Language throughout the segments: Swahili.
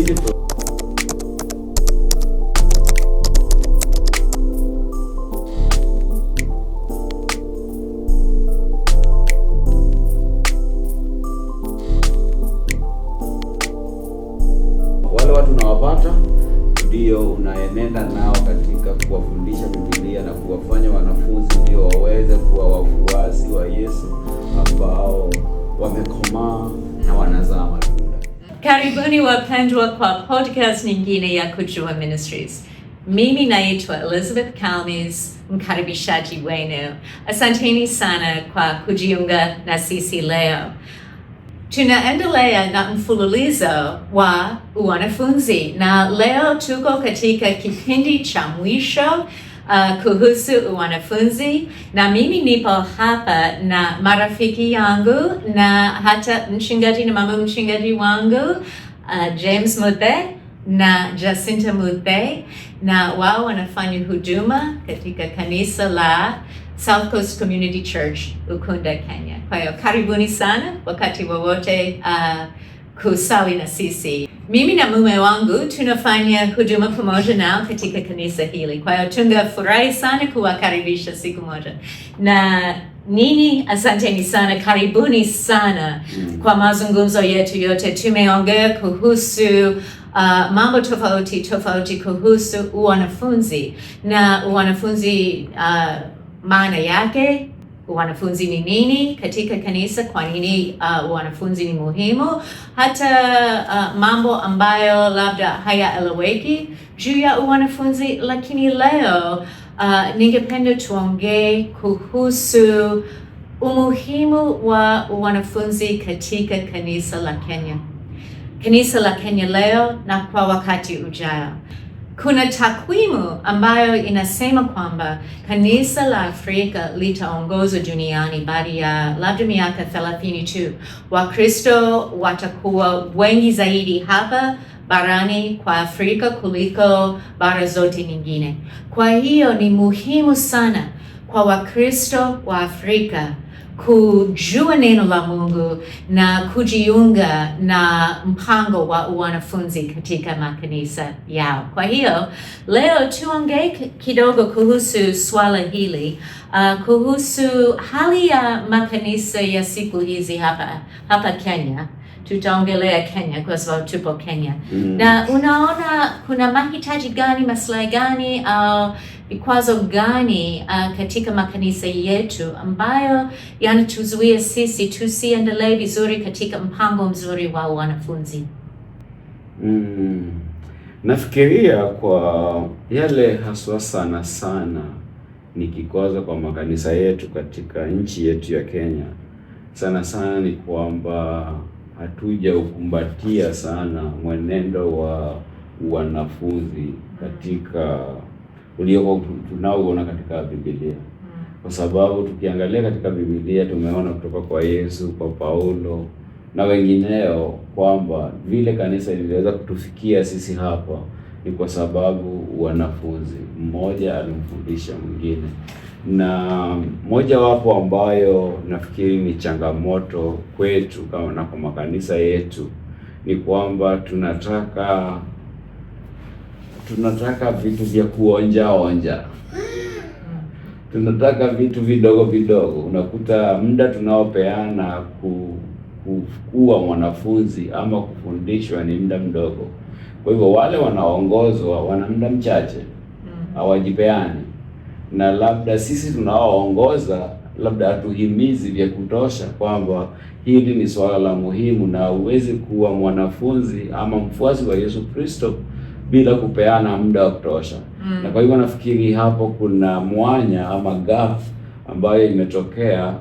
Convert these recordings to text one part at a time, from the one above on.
Tuzidi wale watu unawapata ndio unaenenda nao katika kuwafundisha Biblia na kuwafanya wanafunzi ndio waweze kuwa wafuasi wa Yesu ambao wamekomaa na wanazaa matunda. Karibuni wapendwa kwa podcast nyingine ya Kujua Ministries. Mimi naitwa Elizabeth Kalmis, mkaribishaji wenu. Asanteni sana kwa kujiunga na sisi leo. Tunaendelea na mfululizo wa wanafunzi na leo tuko katika kipindi cha mwisho kuhusu wanafunzi, na mimi nipo hapa na marafiki yangu na hata mchungaji na mama mchungaji wangu James Muthe na Jacinta Muthe, na wao wanafanya huduma katika kanisa la South Coast Community Church, Ukunda, Kenya. Kwa hiyo karibuni sana wakati wowote kusali na sisi. Mimi na mume wangu tunafanya huduma pamoja nao katika kanisa hili. Kwa hiyo tungefurahi sana kuwakaribisha siku moja. Na nini, asanteni sana, karibuni sana kwa mazungumzo yetu yote. Tumeongea kuhusu mambo tofauti kuhusu wanafunzi na wanafunzi, maana yake, wanafunzi ni nini katika kanisa, kwa nini wanafunzi ni muhimu, hata mambo ambayo labda hayaeleweki juu ya wanafunzi. Lakini leo ningependa tuongee kuhusu umuhimu wa wanafunzi katika kanisa la Kenya. Kanisa la Kenya leo na kwa wakati ujao. Kuna takwimu ambayo inasema kwamba kanisa la Afrika litaongozwa duniani baada ya labda miaka 30 tu. Wakristo watakuwa wengi zaidi hapa barani kwa Afrika kuliko bara zote nyingine. Kwa hiyo ni muhimu sana kwa Wakristo wa Afrika kujua neno la Mungu na kujiunga na mpango wa wanafunzi katika makanisa yao. Kwa hiyo leo tuongee kidogo kuhusu swala hili, kuhusu hali ya makanisa ya siku hizi hapa Kenya. Tutaongelea Kenya kwa sababu tupo Kenya. Na unaona kuna mahitaji gani, maslahi gani au vikwazo gani katika makanisa yetu ambayo yanatuzuia sisi tusiendelee vizuri katika mpango mzuri wa wanafunzi? Nafikiria kwa yale haswa sana ni kikwazo kwa makanisa yetu katika nchi yetu ya Kenya. Sana ni kwamba hatuja ukumbatia sana mwenendo wa wanafunzi katika ulioko tunaoona katika Biblia. Kwa sababu tukiangalia katika Biblia tumeona kutoka kwa Yesu, kwa Paulo na wengineo kwamba vile kanisa liliweza kutufikia sisi hapa ni kwa sababu wanafunzi mmoja alimfundisha mwingine. Na moja wapo ambayo nafikiri ni changamoto kwetu kama na kwa makanisa yetu ni kwamba tunataka vitu vya kuonja. Tunataka vitu vidogo. Unakuta muda tunaopeana kuwa mwanafunzi ama kufundishwa ni muda mdogo. Kwa hivyo wale wanaongozwa wana muda mchache, hawajipeani. Na labda sisi tunaoongoza labda hatuhimizi vya kutosha kwamba hili ni swala la muhimu na huwezi kuwa mwanafunzi ama mfuasi wa Yesu Kristo bila kupeana muda wa kutosha. Na kwa hivyo nafikiri hapo kuna mwanya ama gap ambayo imetokea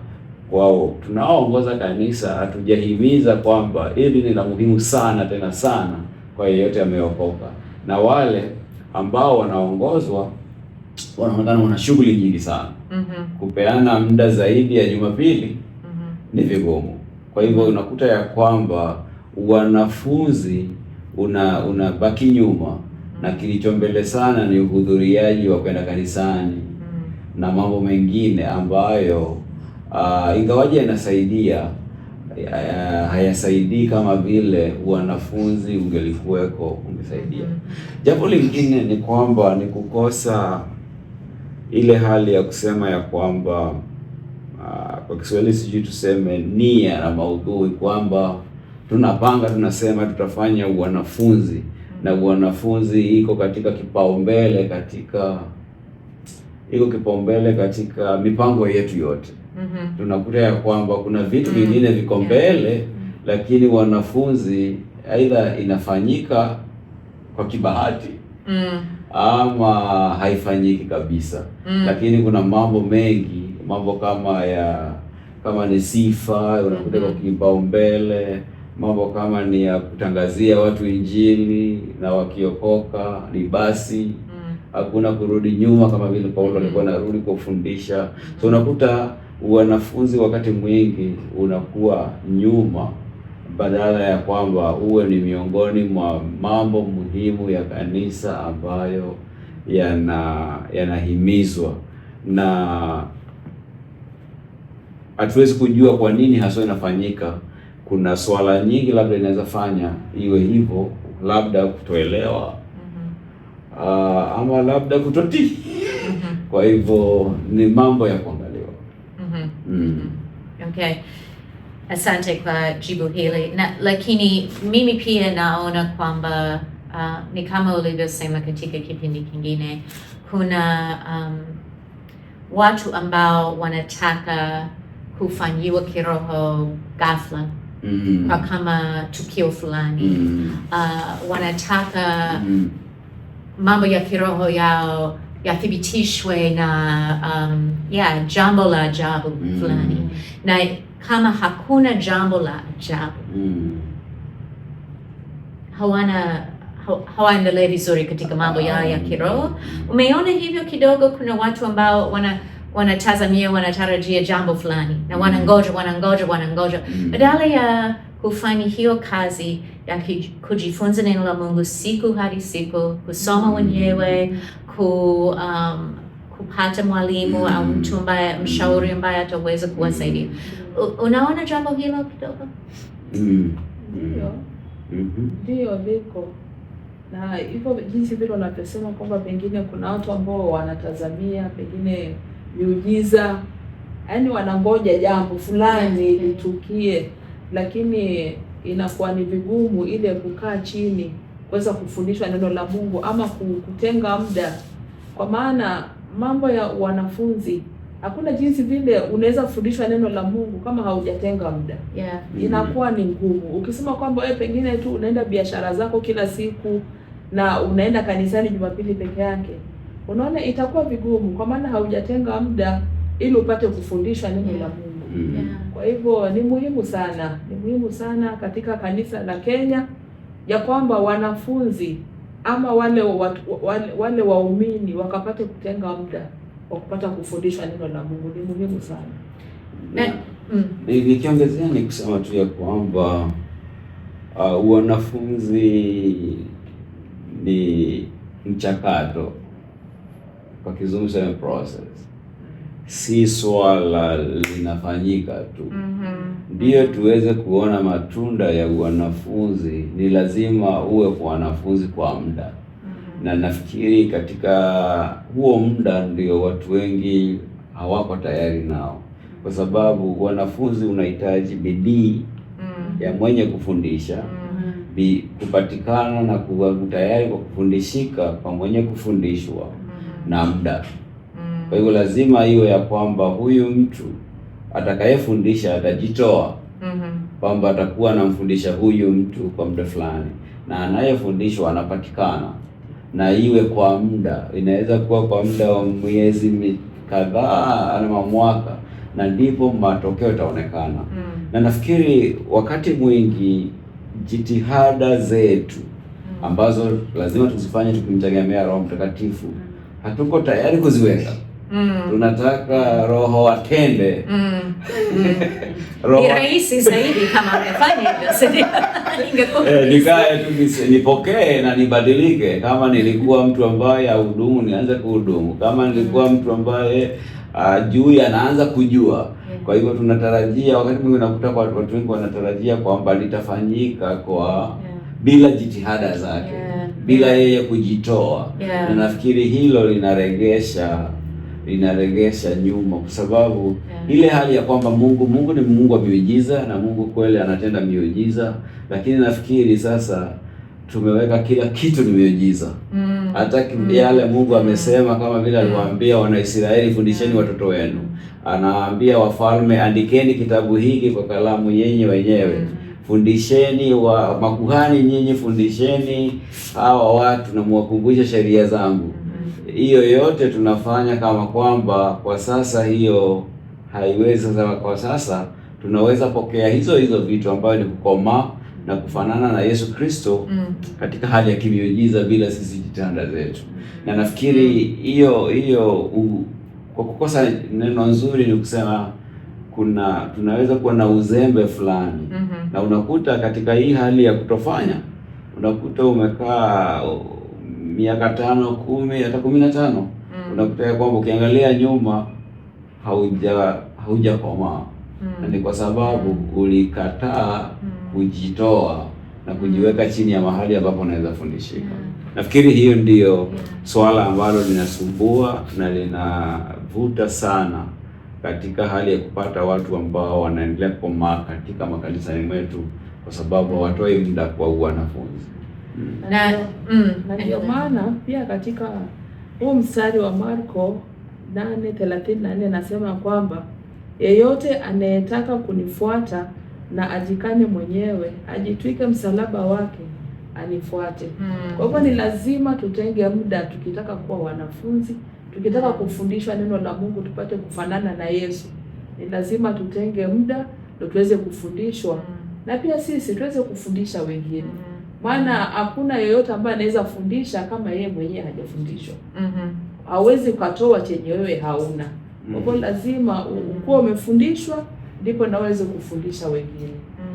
kwa tunaoongoza kanisa. Hatujahimiza kwamba hili ni la muhimu sana tena sana kwa yeyote ameokoka, na wale ambao wanaongozwa wanaonekana wana shughuli nyingi sana. Kupeana muda zaidi ya Jumapili ni vigumu. Kwa hivyo unakuta ya kwamba wanafunzi unabaki nyuma, na kilicho mbele sana ni uhudhuriaji wa kwenda kanisani na mambo mengine ambayo ingawaje inasaidia hayasaidii kama vile wanafunzi ungelikuweko ungesaidia. Jambo lingine ni kwamba ni kukosa ile hali ya kusema ya kwamba kwa Kiswahili sijui tuseme nia na maudhui, kwamba tunapanga tunasema tutafanya wanafunzi na wanafunzi iko katika kipaumbele katika mipango yetu yote. Tunakuta ya kwamba kuna vitu vingine viko mbele, lakini wanafunzi aidha inafanyika kwa kibahati ama haifanyiki kabisa. Lakini kuna mambo mengi, mambo kama ni sifa unakuta kwa kipaumbele, mambo kama ni ya kutangazia watu Injili na wakiokoka ni basi hakuna kurudi nyuma, kama vile Paulo alikuwa anarudi kufundisha. So unakuta wanafunzi wakati mwingi unakuwa nyuma, badala ya kwamba uwe ni miongoni mwa mambo muhimu ya kanisa ambayo yanahimizwa. Na hatuwezi kujua kwa nini hasa inafanyika. Kuna swala nyingi labda inaweza fanya iwe hivyo, labda kutoelewa ama labda kutotii. Kwa hivyo ni mambo ya kuangaliwa. Okay. Asante kwa jibu hili. Lakini mimi pia naona kwamba ni kama ulivyosema katika kipindi kingine, kuna watu ambao wanataka kufanyiwa kiroho ghafla kwa kama tukio fulani. Wanataka mambo ya kiroho yao yathibitishwe na jambo la ajabu fulani. Na kama hakuna jambo la ajabu, hawaendelee vizuri katika mambo yao ya kiroho. Umeona hivyo kidogo, kuna watu ambao wanatazamia, wanatarajia jambo fulani na wanangoja badala ya kufanya hiyo kazi ya kujifunza neno la Mungu siku hadi siku, kusoma wenyewe, kupata mwalimu au mtu ambaye mshauri ambaye ataweza kuwasaidia. Unaona jambo hilo kidogo? Ndio viko na hivyo jinsi vile wanavyosema kwamba pengine kuna watu ambao wanatazamia pengine miujiza, yaani wanangoja jambo fulani litukie, lakini inakuwa ni vigumu ile kukaa chini kuweza kufundishwa neno la Mungu ama kutenga muda, kwa maana mambo ya wanafunzi hakuna jinsi vile unaweza kufundishwa neno la Mungu kama haujatenga muda. Inakuwa ni ngumu. Ukisema kwamba wewe pengine tu unaenda biashara zako kila siku na unaenda kanisani Jumapili peke yake, unaona itakuwa vigumu, kwa maana haujatenga muda ili upate kufundishwa neno la Mungu. Kwa hivyo ni muhimu sana katika kanisa la Kenya ya kwamba wanafunzi ama wale waumini wakapate kutenga muda wa kupata kufundishwa neno la Mungu. Ni muhimu sana. Nikiongezea ni kusema tu ya kwamba wanafunzi ni mchakato, kwa kizungu sema process, si swala linafanyika tu. Ndio tuweze kuona matunda ya wanafunzi, ni lazima uwe kwa wanafunzi kwa muda. Na nafikiri katika huo muda ndio watu wengi hawako tayari nao, kwa sababu wanafunzi unahitaji bidii ya mwenye kufundisha, kupatikana na kuwa tayari kwa kufundishika kwa mwenye kufundishwa na muda. Kwa hivyo lazima iwe ya kwamba huyu mtu atakayefundisha atajitoa, kwamba atakuwa anamfundisha huyu mtu kwa muda fulani, na anayefundishwa anapatikana, na iwe kwa muda. Inaweza kuwa kwa muda wa miezi kadhaa ama mwaka, na ndipo matokeo yataonekana. Na nafikiri wakati mwingi jitihada zetu ambazo lazima tuzifanye tukimtegemea Roho Mtakatifu, hatuko tayari kuziweka. Tunataka Roho atende. Ni rahisi zaidi kama amefanya hivyo. Nikae tu nipokee na nibadilike. Kama nilikuwa mtu ambaye ahudumu, nianze kuhudumu. Kama nilikuwa mtu ambaye ajui, anaanza kujua. Kwa hivyo tunatarajia, wakati mwingine unakuta kwa watu wengi wanatarajia kwamba litafanyika kwa bila jitihada zake, bila yeye kujitoa. Na nafikiri hilo linaregesha nyuma, kwa sababu ile hali ya kwamba Mungu ni Mungu wa miujiza, na Mungu kweli anatenda miujiza, lakini nafikiri sasa tumeweka kila kitu ni miujiza. Hata yale Mungu amesema, kama vile aliwaambia Wanaisraeli, fundisheni watoto wenu, anawaambia wafalme, andikeni kitabu hiki kwa kalamu yenye wenyewe, fundisheni wa makuhani, nyinyi fundisheni hawa watu na muwakumbushe sheria zangu. Hiyo yote tunafanya kama kwamba kwa sasa hiyo haiwezi. Sasa kwa sasa tunaweza pokea hizo vitu ambayo ni kukomaa na kufanana na Yesu Kristo katika hali ya kimiujiza bila sisi jitihada zetu. Na nafikiri hiyo kwa kukosa neno nzuri ni kusema tunaweza kuwa na uzembe fulani. Na unakuta katika hii hali ya kutofanya, unakuta umekaa miaka 5, 10, hata 15, unakuta kwamba ukiangalia nyuma haujakomaa. Na ni kwa sababu ulikataa kujitoa na kujiweka chini ya mahali ambapo unaweza fundishika. Nafikiri hiyo ndiyo swala ambalo linasumbua na linavuta sana katika hali ya kupata watu ambao wanaendelea kukomaa katika makanisa yetu, kwa sababu hawatoi muda kwa wanafunzi. Na ndio maana pia katika huu mstari wa Marko 8:34 nasema kwamba yeyote anayetaka kunifuata na ajikane mwenyewe, ajitwike msalaba wake, anifuate. Kwa hivyo ni lazima tutenge muda tukitaka kuwa wanafunzi, tukitaka kufundishwa neno la Mungu, tupate kufanana na Yesu. Ni lazima tutenge muda ndio tuweze kufundishwa, na pia sisi tuweze kufundisha wengine. Maana hakuna yeyote ambaye anaweza fundisha kama yeye mwenyewe hajafundishwa. Hawezi ukatoa chenye wewe hauna. Kwa hivyo lazima ukuwa umefundishwa ndipo naweza kufundisha wengine.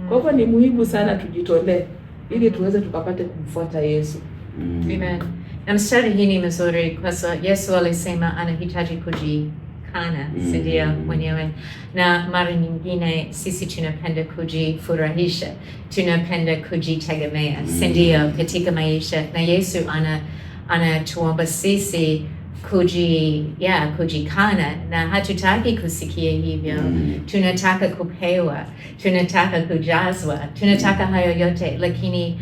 Kwa hivyo ni muhimu sana tujitolee ili tuweze tukapate kumfuata Yesu. Amen. Na mstari hii ni mzuri kwa sababu Yesu alisema anahitaji kujikana, ndio mwenyewe. Na mara nyingine sisi tunapenda kujifurahisha, tunapenda kujitegemea, ndio katika maisha. Na Yesu anatuomba sisi kujikana, na hatutaki kusikia hivyo. Tunataka kupewa, tunataka kujazwa, tunataka hayo yote, lakini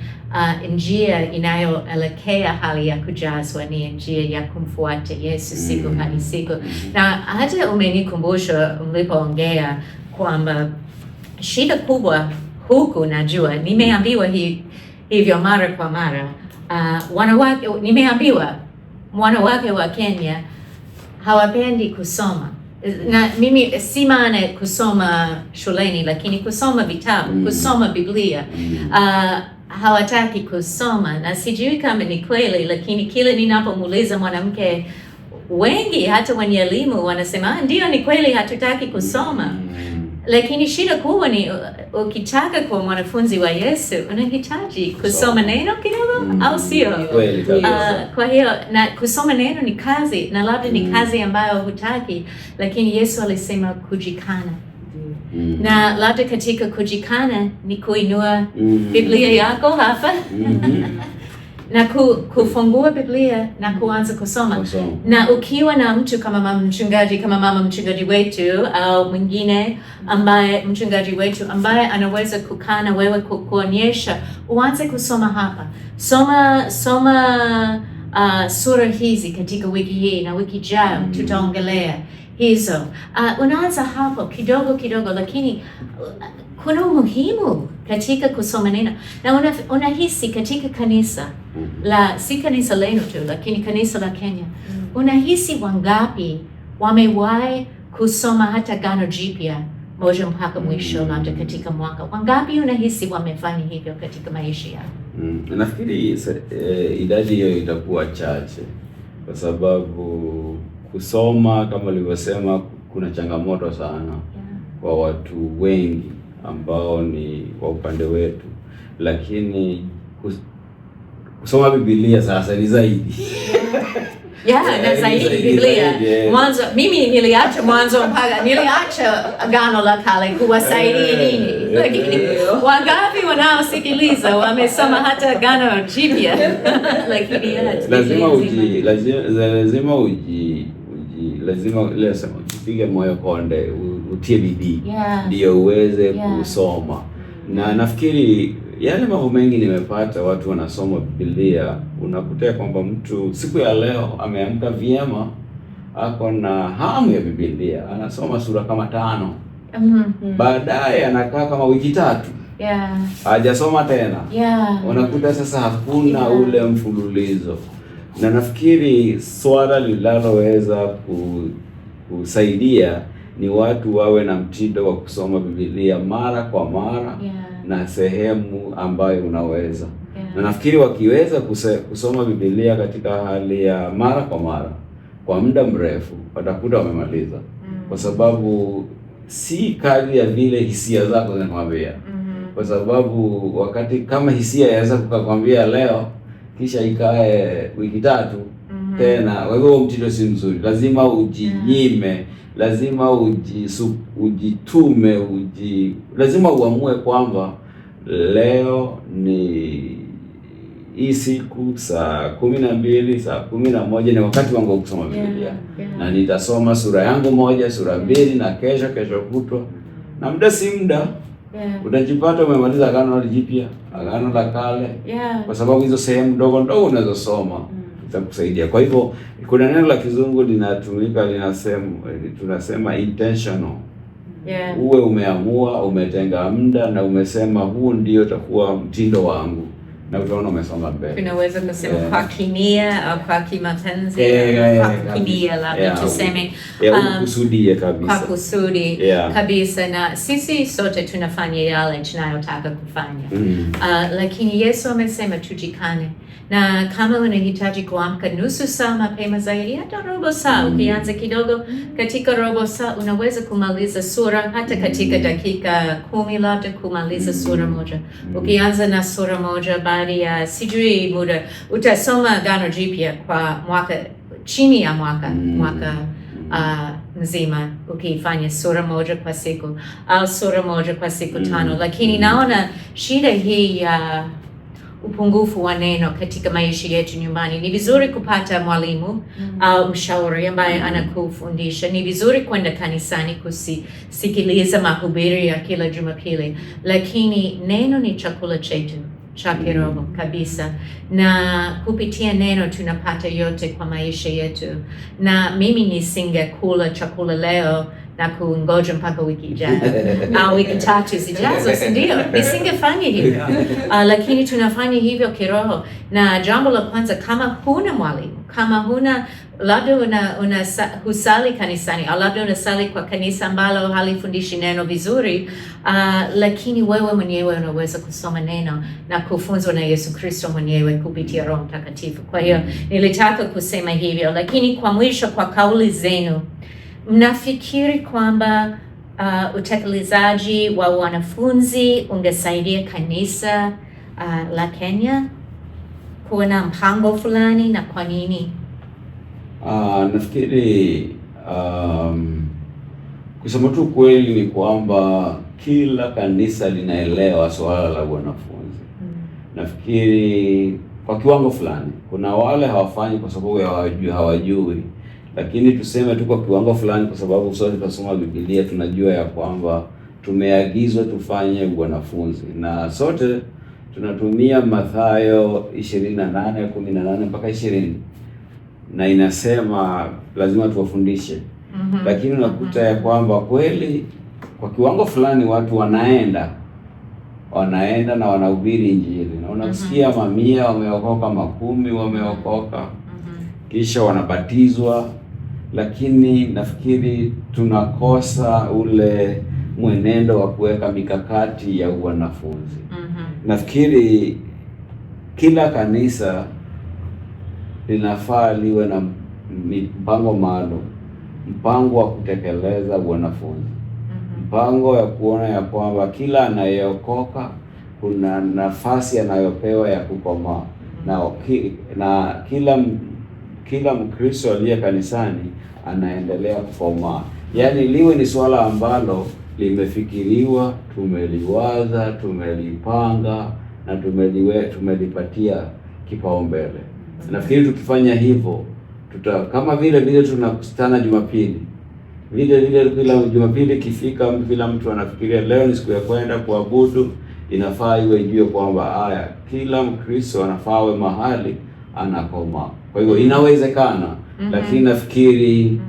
njia inayoelekea hali ya kujazwa ni njia ya kumfuata Yesu siku hadi siku. Na hata umenikumbusha mlipoongea kwamba shida kubwa huku, najua nimeambiwa hivyo mara kwa mara, wanawake, nimeambiwa wanawake wa Kenya hawapendi kusoma. Na mimi si maana kusoma shuleni, lakini kusoma vitabu, kusoma Biblia. Hawataki kusoma, na sijui kama ni kweli, lakini kile ninapomuuliza mwanamke, wengi hata wenye elimu wanasema ndio, ni kweli hatutaki kusoma. Lakini shida kubwa ni ukitaka kuwa mwanafunzi wa Yesu unahitaji kusoma neno kidogo, au sio? Kwa hiyo na kusoma neno ni kazi, na labda ni kazi ambayo hutaki, lakini Yesu alisema kujikana. Na labda katika kujikana ni kuinua Biblia yako hapa na kufungua Biblia na kuanza kusoma. Na ukiwa na mtu kama mama mchungaji wetu au mwingine ambaye mchungaji wetu ambaye anaweza kukana wewe kuonyesha, uanze kusoma hapa. Soma sura hizi katika wiki hii, na wiki ijayo tutaongelea hizo. Unaanza hapo kidogo, lakini kuna umuhimu katika kusoma neno. Na unahisi katika kanisa si kanisa lenu tu, lakini kanisa la Kenya, unahisi wangapi wamewahi kusoma hata Agano Jipya moja mpaka mwisho, labda katika mwaka? Wangapi unahisi wamefanya hivyo katika maisha yao? Nafikiri idadi hiyo itakuwa chache, kwa sababu kusoma kama ulivyosema kuna changamoto sana kwa watu wengi ambao ni kwa upande wetu, lakini kusoma Biblia sasa ni zaidi na zaidi Biblia. Mwanzo mimi niliacha Mwanzo mpaka niliacha Agano la Kale kuwasaidia nini. Lakini wangapi wanaosikiliza wamesoma hata Agano Jipya. Lakini lazima upige moyo konde, utie bidii ndio uweze kusoma. Na nafikiri yale mambo mengi nimepata, watu wanasoma Biblia, unakuta kwamba mtu siku ya leo ameamka vyema, ako na hamu ya Biblia, anasoma sura kama 5. Baadaye anakaa kama wiki 3. Hajasoma tena. Unakuta sasa hakuna ule mfululizo. Na nafikiri swala linaloweza kusaidia ni watu wawe na mtindo wa kusoma Biblia mara kwa mara na sehemu ambayo unaweza. Na nafikiri wakiweza kusoma Biblia katika hali ya mara kwa mara kwa muda mrefu, watakuta wamemaliza. Kwa sababu si kadri ya vile hisia zako zinakwambia. Kwa sababu wakati kama hisia yaweza kukwambia leo kisha ikae wiki 3 tena, wewe mtindo si mzuri. Lazima ujinyime, lazima ujitume, lazima uamue kwamba leo ni hii siku saa 12, saa 11 ni wakati wangu wa kusoma Biblia. Na nitasoma sura yangu 1, sura 2, na kesho kutwa. Na muda si muda utajipata umemaliza Agano Jipya, Agano la Kale. Kwa sababu hizo sehemu ndogo ndogo unazosoma itakusaidia. Kwa hivyo kuna neno la Kizungu linatumika, tunasema intentional. Uwe umeamua, umetenga muda na umesema huu ndio utakuwa mtindo wangu, na utaona umesoma mbele. Tunaweza kusema kwa kinia au kwa kimapenzi, kwa kinia labda tuseme kusudie kabisa. Kwa kusudi kabisa, na sisi sote tunafanya yale tunayotaka kufanya. Lakini Yesu amesema tujikane. Na kama unahitaji kuamka nusu saa mapema zaidi, hata robo saa, ukianza kidogo katika robo saa unaweza kumaliza sura, hata katika dakika 10 labda kumaliza sura moja. Ukianza na sura moja, baada ya sijui muda utasoma Agano Jipya kwa mwaka, chini ya mwaka mzima, ukifanya sura moja kwa siku au sura moja kwa siku 5. Lakini naona shida hii ya upungufu wa neno katika maisha yetu nyumbani. Ni vizuri kupata mwalimu au mshauri ambaye anakufundisha. Ni vizuri kwenda kanisani kusikiliza mahubiri ya kila Jumapili, lakini neno ni chakula chetu cha kiroho kabisa, na kupitia neno tunapata yote kwa maisha yetu. Na mimi nisingekula chakula leo na kungoja mpaka wiki ijayo au wiki 3 zijazo, ndio nisingefanya hivyo. Lakini tunafanya hivyo kiroho. Na jambo la kwanza, kama huna mwalimu, kama huna, labda husali kanisani au labda unasali kwa kanisa ambalo halifundishi neno vizuri, lakini wewe mwenyewe unaweza kusoma neno na kufunzwa na Yesu Kristo mwenyewe kupitia Roho Mtakatifu. Kwa hiyo nilitaka kusema hivyo. Lakini kwa mwisho, kwa kauli zenu, mnafikiri kwamba utekelezaji wa wanafunzi ungesaidia kanisa la Kenya kuwa na mpango fulani, na kwa nini? Nafikiri kusema tu kweli ni kwamba kila kanisa linaelewa swala la wanafunzi. Nafikiri kwa kiwango fulani, kuna wale hawafanyi kwa sababu hawajui. Lakini tuseme tu kwa kiwango fulani, kwa sababu sote tunasoma Biblia, tunajua ya kwamba tumeagizwa tufanye wanafunzi, na sote tunatumia Mathayo 28:18 mpaka 20, na inasema lazima tuwafundishe. Lakini unakuta ya kwamba kweli kwa kiwango fulani watu wanaenda na wanahubiri Injili, na unasikia mamia wameokoka, 10 wameokoka, kisha wanabatizwa. Lakini nafikiri tunakosa ule mwenendo wa kuweka mikakati ya wanafunzi. Nafikiri kila kanisa linafaa liwe na mpango maalum, mpango wa kutekeleza wanafunzi, mpango ya kuona ya kwamba kila anayeokoka kuna nafasi anayopewa ya kukomaa, na kila Mkristo aliye kanisani anaendelea kukomaa. Yaani liwe ni swala ambalo limefikiriwa, tumeliwaza, tumelipanga na tumelipatia kipaumbele. Nafikiri tukifanya hivyo kama vile tunakutana Jumapili. Vile kila Jumapili ikifika, kila mtu anafikiria leo ni siku ya kwenda kuabudu, inafaa iwe juu kwamba kila Mkristo anafaa awe mahali anakoma. Kwa hivyo inawezekana, lakini nafikiri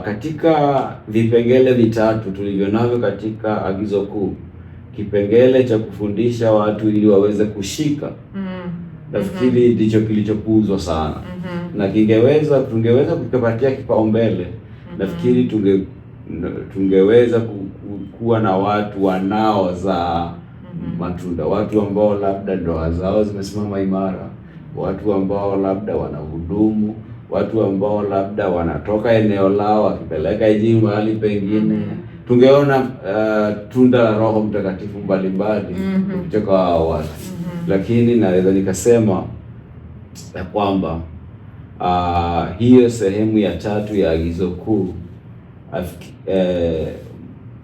katika vipengele vitatu tulivyo navyo katika agizo kuu, kipengele cha kufundisha watu ili waweze kushika, nafikiri ndicho kilichopuuzwa sana. Na tungeweza kukipatia kipaumbele, nafikiri tungeweza kuwa na watu wanaozaa matunda, watu ambao labda ndoa zao zimesimama imara, watu ambao labda wanahudumu, watu ambao labda wanatoka eneo lao wakipeleka injili mahali pengine. Tungeona tunda la Roho Mtakatifu mbalimbali kutoka hao watu. Lakini naweza nikasema ya kwamba hiyo sehemu ya tatu ya agizo kuu,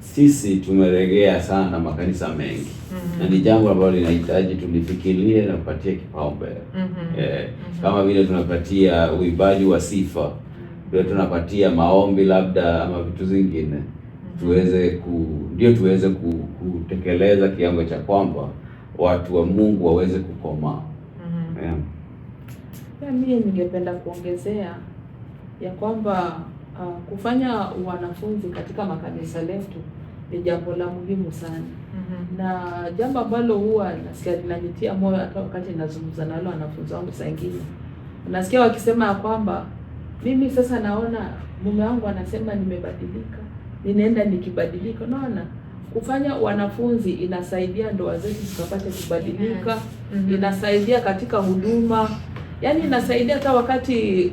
sisi tumeregea sana makanisa mengi, na ni jambo ambalo linahitaji tulifikirie na kupatia kipaumbele. Kama vile tunapatia uimbaji wa sifa, ndio tunapatia maombi labda ama vitu zingine, tuweze kutekeleza kiango cha kwamba watu wa Mungu waweze kukomaa. Mimi ningependa kuongezea ya kwamba kufanya wanafunzi katika makanisa letu ni jambo la muhimu sana. Na jambo ambalo huwa nasikia linanitia moyo hata wakati nazungumza na wale wanafunzi wangu saa nyingine, nasikia wakisema ya kwamba mimi sasa naona mume wangu anasema nimebadilika, ninaenda nikibadilika. Unaona, kufanya wanafunzi inasaidia ndoa zetu zikapate kubadilika. Inasaidia katika huduma, yaani inasaidia hata wakati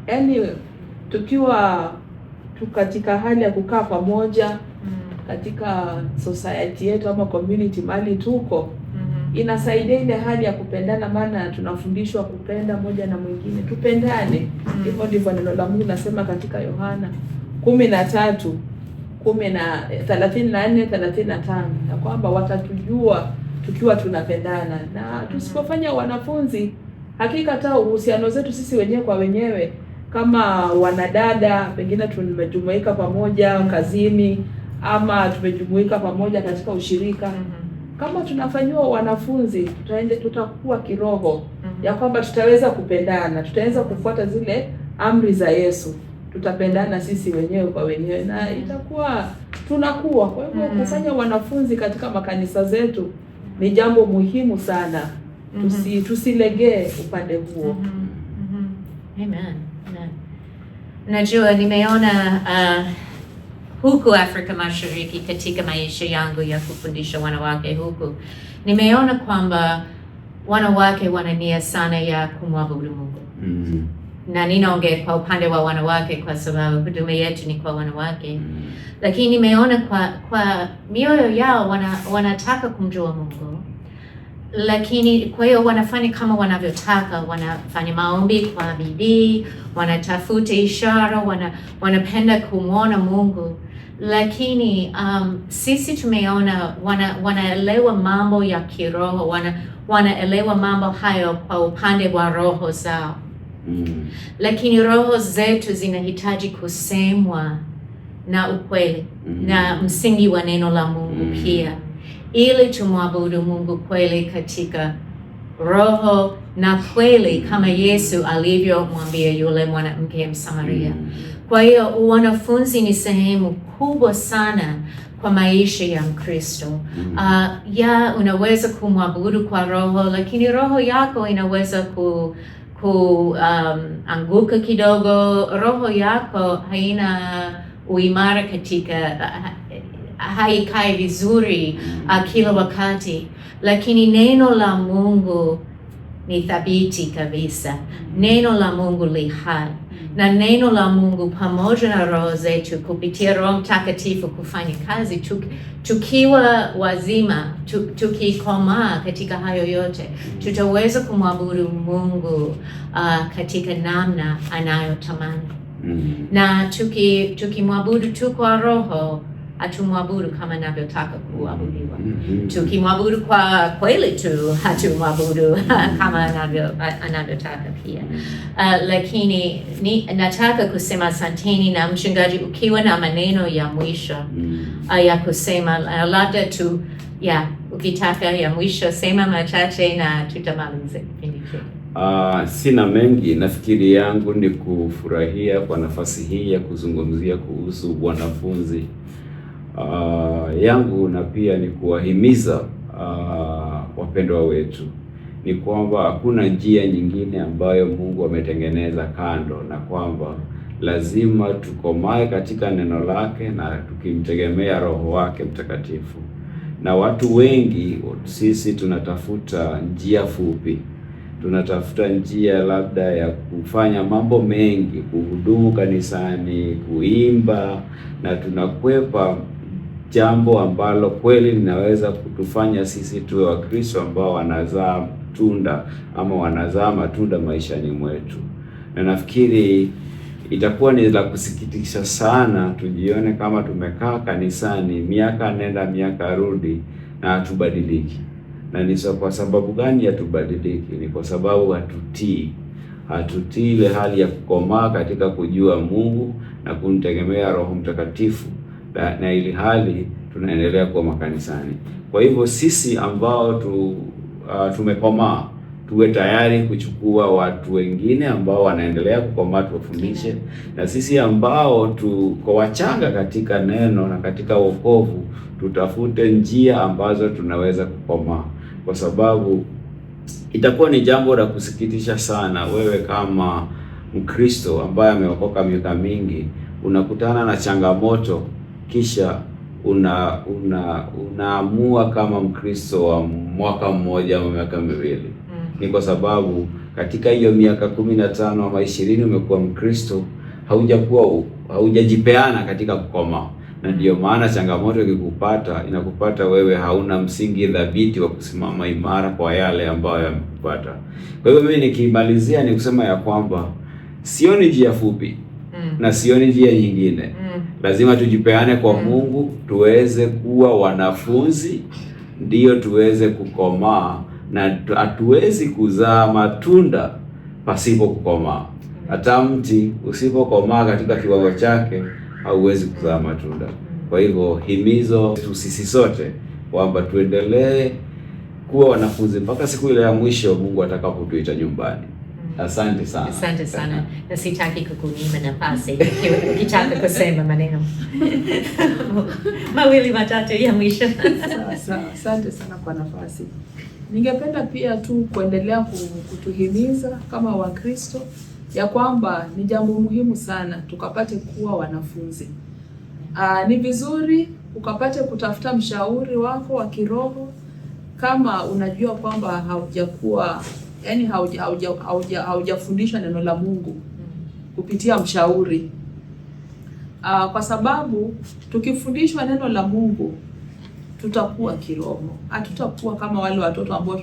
yaani tukiwa katika hali ya kukaa pamoja katika society yetu ama community mahali tuko, inasaidia ile hali ya kupendana, maana tunafundishwa kupenda moja na mwingine, tupendane. Hivyo ndivyo neno la Mungu nasema katika Yohana 13:34-35, na kwamba watatujua tukiwa tunapendana. Na tusipofanya wanafunzi, hakika hata uhusiano zetu sisi wenyewe kwa wenyewe kama wanadada, pengine tumejumuika pamoja kazini ama tumejumuika pamoja katika ushirika, kama tunafanywa wanafunzi, tutakuwa kiroho ya kwamba tutaweza kupendana, tutaweza kufuata zile amri za Yesu, tutapendana sisi wenyewe kwa wenyewe na itakuwa tunakuwa. Kwa hivyo kufanya wanafunzi katika makanisa zetu ni jambo muhimu sana. Tusilegee upande huo. Amen. Najua nimeona huku Afrika Mashariki katika maisha yangu ya kufundisha wanawake huku, nimeona kwamba wanawake wana nia sana ya kumwabudu Mungu. Na ninaongea kwa upande wa wanawake kwa sababu huduma yetu ni kwa wanawake. Lakini nimeona kwa mioyo yao wanataka kumjua Mungu. Lakini kwa hiyo wanafanya kama wanavyotaka, wanafanya maombi kwa bidii, wanatafuta ishara, wanapenda kumwona Mungu. Lakini sisi tumeona wanaelewa mambo ya kiroho, wanaelewa mambo hayo kwa upande wa roho zao. Lakini roho zetu zinahitaji kusemwa na ukweli na msingi wa neno la Mungu pia, ili tumwabudu Mungu kweli katika roho na kweli, kama Yesu alivyomwambia yule mwanamke Msamaria. Kwa hiyo wanafunzi ni sehemu kubwa sana kwa maisha ya Mkristo. Unaweza kumwabudu kwa roho, lakini roho yako inaweza anguka kidogo. Roho yako haina uimara katika haikai vizuri kila wakati, lakini neno la Mungu ni thabiti kabisa. Neno la Mungu li hai. na neno la Mungu pamoja na roho zetu kupitia Roho Mtakatifu kufanya kazi, tukiwa wazima, tukikomaa katika hayo yote, tutaweza kumwabudu Mungu katika namna anayotamani. Na tukimwabudu tu kwa roho, hatumwabudu kama anavyotaka kuabudiwa. Tukimwabudu kwa kweli tu, hatumwabudu kama anavyotaka pia. Lakini nataka kusema asanteni, na mchungaji, ukiwa na maneno ya mwisho ya kusema, labda tu ukitaka ya mwisho sema machache na tutamaliza kipindi chetu. Sina mengi. Nafikiri yangu ni kufurahia kwa nafasi hii ya kuzungumzia kuhusu wanafunzi yangu, na pia ni kuwahimiza wapendwa wetu ni kwamba hakuna njia nyingine ambayo Mungu ametengeneza kando, na kwamba lazima tukomae katika neno lake na tukimtegemea Roho wake Mtakatifu. Na watu wengi sisi tunatafuta njia fupi, tunatafuta njia labda ya kufanya mambo mengi, kuhudumu kanisani, kuimba, na tunakwepa jambo ambalo kweli linaweza kutufanya sisi tuwe Wakristo ambao wanazaa tunda ama wanazaa matunda maishani mwetu. Na nafikiri itakuwa ni la kusikitisha sana tujione kama tumekaa kanisani miaka nenda miaka rudi na hatubadiliki. Na ni kwa sababu gani hatubadiliki? Ni kwa sababu hatutii ile hali ya kukomaa katika kujua Mungu na kumtegemea Roho Mtakatifu, na ili hali tunaendelea kuwa makanisani. Kwa hivyo sisi ambao tumekomaa, tuwe tayari kuchukua watu wengine ambao wanaendelea kukomaa, tuwafundishe. Na sisi ambao tuko wachanga katika neno na katika wokovu, tutafute njia ambazo tunaweza kukomaa, kwa sababu itakuwa ni jambo la kusikitisha sana wewe kama Mkristo ambaye ameokoka miaka mingi, unakutana na changamoto kisha unaamua kama Mkristo wa mwaka mmoja au miaka miwili. Ni kwa sababu katika hiyo miaka 15 ama 20 umekuwa Mkristo, haujajipeana katika kukomaa. Na ndio maana changamoto ikikupata, inakupata wewe hauna msingi dhabiti wa kusimama imara kwa yale ambayo yamekupata. Kwa hivyo mimi nikimalizia ni kusema ya kwamba sioni njia fupi na sioni njia nyingine. Lazima tujipeane kwa Mungu, tuweze kuwa wanafunzi, ndio tuweze kukomaa, na hatuwezi kuzaa matunda pasipo kukomaa. Hata mti usipokomaa katika kiwango chake hauwezi kuzaa matunda. Kwa hivyo himizo sisi sote kwamba tuendelee kuwa wanafunzi mpaka siku ile ya mwisho Mungu atakapotuita nyumbani. Asante sana. Asante sana. Na sitaki kukunyima nafasi ukitaka kusema maneno mawili matatu ya mwisho. Asante sana kwa nafasi. Ningependa pia tu kuendelea kutuhimiza kama Wakristo ya kwamba ni jambo muhimu sana tukapate kuwa wanafunzi. Ni vizuri ukapate kutafuta mshauri wako wa kiroho kama unajua kwamba haujakuwa, yani haujafundishwa neno la Mungu kupitia mshauri. Kwa sababu tukifundishwa neno la Mungu tutakuwa kiroho. Hatutakuwa kama wale watoto ambao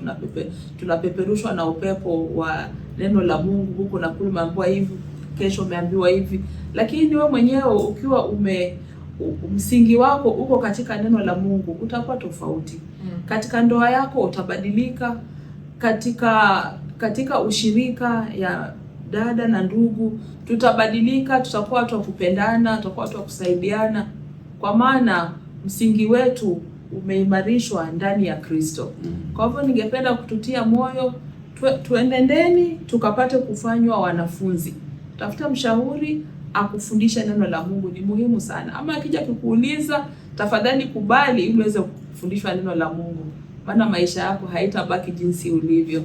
tunapeperushwa na upepo wa neno la Mungu, huko na kule umeambiwa hivi, kesho umeambiwa hivi. Lakini wewe mwenyewe ukiwa msingi wako uko katika neno la Mungu, utakuwa tofauti. Katika ndoa yako utabadilika, katika ushirika ya dada na ndugu tutabadilika, tutakuwa watu wa kupendana, tutakuwa watu wa kusaidiana, kwa maana msingi wetu umeimarishwa ndani ya Kristo. Kwa hivyo ningependa kututia moyo, tuendeni tukapate kufanywa wanafunzi. Tafuta mshauri akufundisha neno la Mungu, ni muhimu sana. Ama akija kukuuliza, tafadhali kubali ili uweze kufundishwa neno la Mungu, maana maisha yako haitabaki jinsi ulivyo.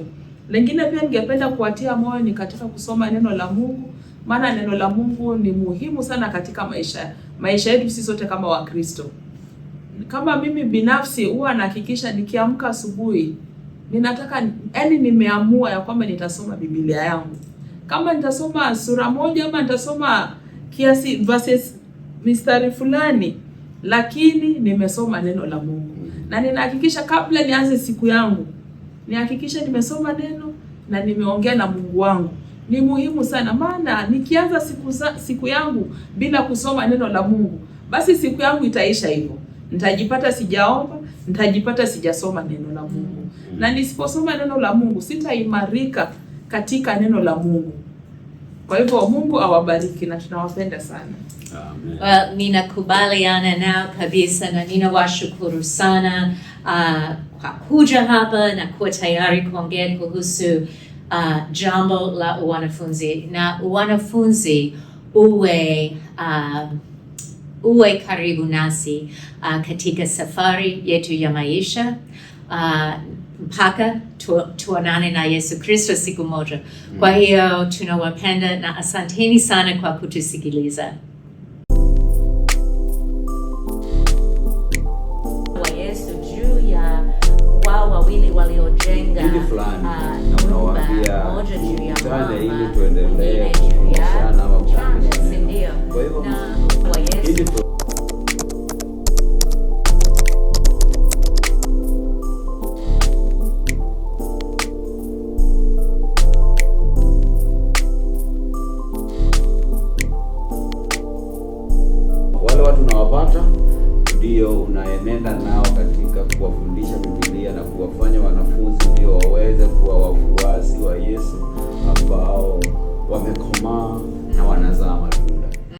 Lengine pia ningependa kuwatia moyo ni katika kusoma neno la Mungu, maana neno la Mungu ni muhimu sana katika maisha yetu sisi sote kama Wakristo. Kama mimi binafsi huwa nahakikisha nikiamka asubuhi, nimeamua ya kwamba nitasoma Biblia yangu. kama nitasoma sura moja ama nitasoma kiasi verses mistari fulani, lakini nimesoma neno la Mungu. Na ninahakikisha kabla nianze siku yangu, nihakikisha nimesoma neno na nimeongea na Mungu wangu. Ni muhimu sana, maana nikianza siku yangu bila kusoma neno la Mungu, basi siku yangu itaisha hivyo. Nitajipata sijaomba, nitajipata sijasoma neno la Mungu. Na nisiposoma neno la Mungu, sitaimarika katika neno la Mungu. Kwa hivyo Mungu awabariki na tunawapenda sana. Amen. Well, ninakubaliana nao kabisa na ninawashukuru sana kwa kuja hapa na kuwa tayari kuongea kuhusu jambo la wanafunzi. Na wanafunzi uwe karibu nasi katika safari yetu ya maisha mpaka tuonane na Yesu Kristo siku moja. Kwa hiyo tunawapenda na asanteni sana kwa kutusikiliza. Wa Yesu juu ya wao wawili waliojenga nyumba moja juu ya mwamba, ili tuendelee kufundishana au kufundishana. ndio. Kwa hivyo na wa Yesu